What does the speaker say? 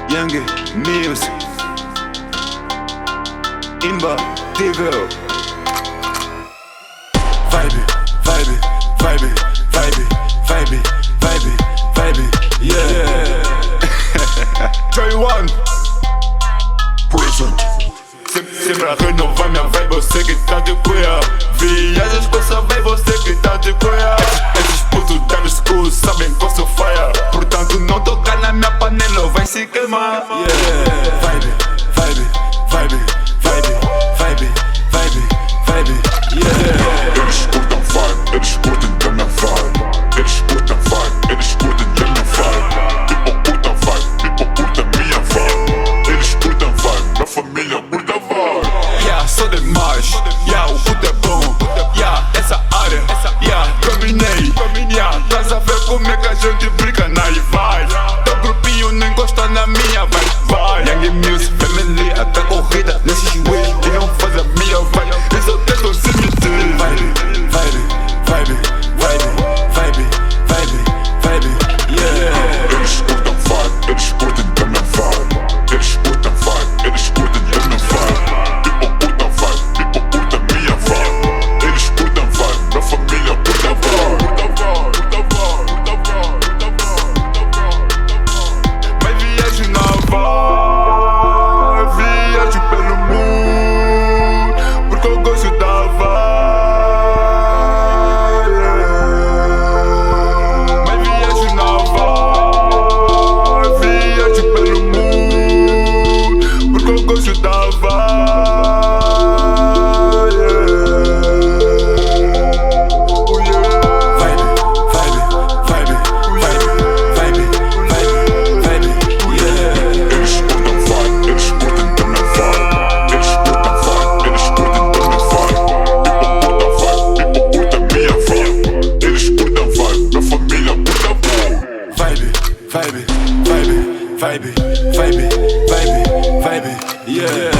Young Music imbatível. Vibe, vibe, vibe, vibe, vibe, vibe, vibe, yeah. J1 Present. Sempre a renovar minha vibe, você que tá de cuia. Viagens com essa vibe, você que tá de cuia. Esses putos da school sabem que eu sou fire. Portanto não tocar na minha panela, vai se queimar. Yeah. Vibe, vibe, vibe, vibe, vibe, vibe, vibe, yeah. Eles curtem vibe, eles curtem da minha vibe. Eles curtem vibe, eles curtem da minha vibe. People curtem vibe, people curtem minha vibe. Eles curtem vibe, minha família curta vibe. Yeah, sou demais, yeah, o puto é bom. Yeah, essa área, yeah, dominei. Yeah, estás a ver como é que a gente brinca na vai. Teu grupinho não encosta na minha, vai. Young Music, family, até corrida nesses ways que não faz a minha vai. Eles só tentam se meter. Vibe, vibe, vibe, vibe, vibe, vibe, vibe, yeah. Eles curtem vibe, eles curtem da minha vibe. Eles curtem vibe, eles curtem da minha vibe. People curtem vibe, people curtem minha vibe. Eles curtem vibe, minha família curta vibe. Mas viajo na vibe, viajo pelo mundo, porque eu gosto da vibe. Mas viajo na vibe, viajo pelo mundo, porque eu gosto da vibe. Oh yeah. Vibe, vibe, vibe, vibe, vibe, vibe, vibe, yeah. Eles curtem vibe, eles curtem da minha vibe. Eles curtem vibe, eles curtem da minha vibe. People curtem vibe, people curtem minha vibe. Eles curtem vibe, minha família curta vibe. Vibe, vibe, vibe, vibe, vibe, vibe, vibe, yeah.